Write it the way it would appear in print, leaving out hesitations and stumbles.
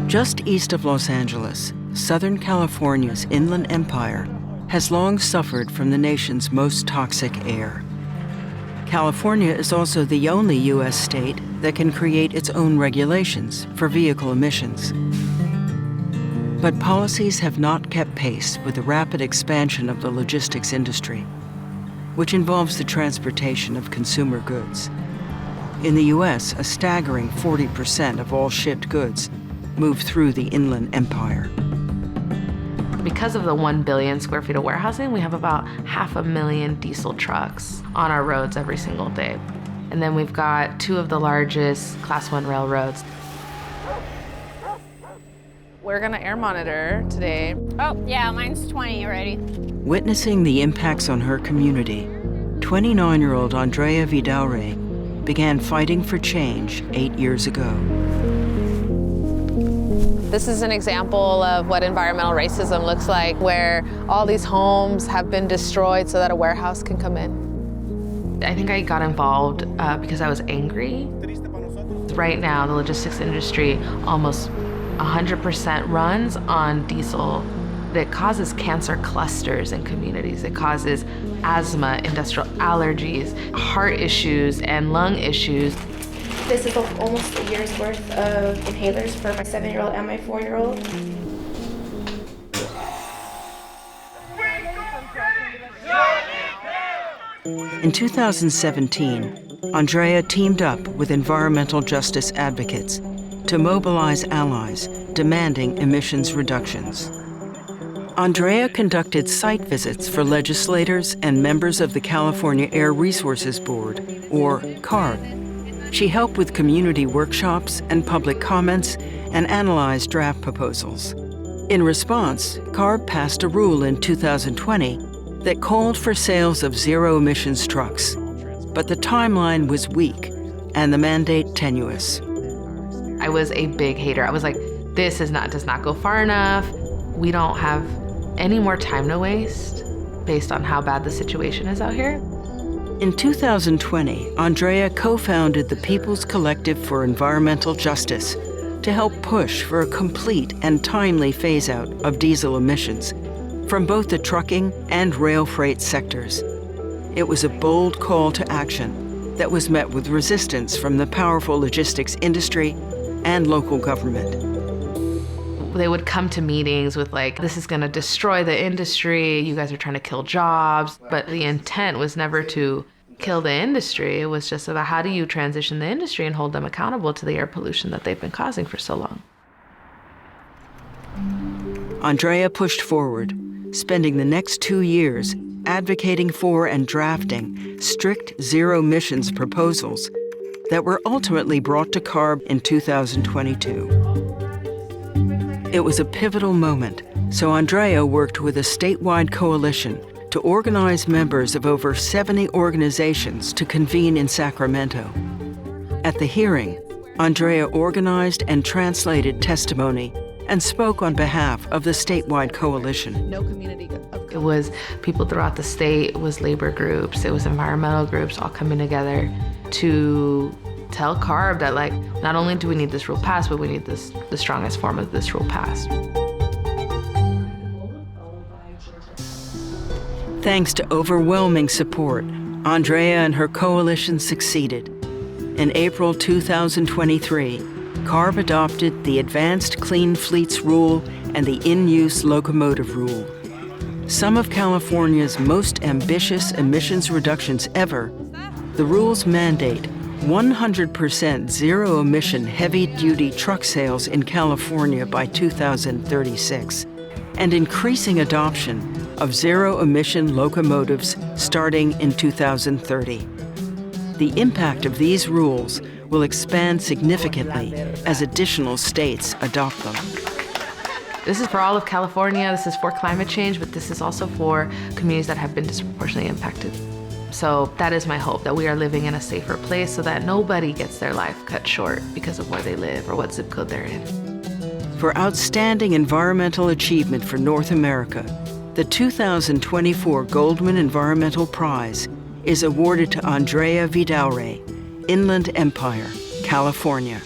Just east of Los Angeles, Southern California's Inland Empire has long suffered from the nation's most toxic air. California is also the only U.S. state that can create its own regulations for vehicle emissions. But policies have not kept pace with the rapid expansion of the logistics industry, which involves the transportation of consumer goods. In the U.S., a staggering 40% of all shipped goods move through the Inland Empire. Because of the 1 billion square feet of warehousing, we have about 500,000 diesel trucks on our roads every single day. And then we've got 2 of the largest Class 1 railroads. We're gonna air monitor today. Oh, yeah, mine's 20 already. Witnessing the impacts on her community, 29-year-old Andrea Vidaurre began fighting for change 8 years ago. This is an example of what environmental racism looks like, where all these homes have been destroyed so that a warehouse can come in. I think I got involved because I was angry. Right now, the logistics industry almost 100% runs on diesel. It causes cancer clusters in communities. It causes asthma, industrial allergies, heart issues, and lung issues. This is almost a year's worth of inhalers for my 7-year-old and my 4-year-old. In 2017, Andrea teamed up with environmental justice advocates to mobilize allies demanding emissions reductions. Andrea conducted site visits for legislators and members of the California Air Resources Board, or CARB. She helped with community workshops and public comments and analyzed draft proposals. In response, CARB passed a rule in 2020 that called for sales of zero-emissions trucks, but the timeline was weak and the mandate tenuous. I was a big hater. I was like, this does not go far enough. We don't have any more time to waste based on how bad the situation is out here. In 2020, Andrea co-founded the People's Collective for Environmental Justice to help push for a complete and timely phase-out of diesel emissions from both the trucking and rail freight sectors. It was a bold call to action that was met with resistance from the powerful logistics industry and local government. They would come to meetings with like, this is gonna destroy the industry, you guys are trying to kill jobs, but the intent was never to kill the industry. It was just about how do you transition the industry and hold them accountable to the air pollution that they've been causing for so long. Andrea pushed forward, spending the next 2 years advocating for and drafting strict zero-emissions proposals that were ultimately brought to CARB in 2022. It was a pivotal moment, so Andrea worked with a statewide coalition to organize members of over 70 organizations to convene in Sacramento. At the hearing, Andrea organized and translated testimony and spoke on behalf of the statewide coalition. It was people throughout the state, it was labor groups, it was environmental groups all coming together to tell CARB that like, not only do we need this rule passed, but we need the strongest form of this rule passed. Thanks to overwhelming support, Andrea and her coalition succeeded. In April 2023, CARB adopted the Advanced Clean Fleets Rule and the In-Use Locomotive Rule. Some of California's most ambitious emissions reductions ever, the rules mandate 100% zero-emission heavy-duty truck sales in California by 2036, and increasing adoption of zero-emission locomotives starting in 2030. The impact of these rules will expand significantly as additional states adopt them. This is for all of California, this is for climate change, but this is also for communities that have been disproportionately impacted. So that is my hope, that we are living in a safer place so that nobody gets their life cut short because of where they live or what zip code they're in. For outstanding environmental achievement for North America, the 2024 Goldman Environmental Prize is awarded to Andrea Vidaurre, Inland Empire, California.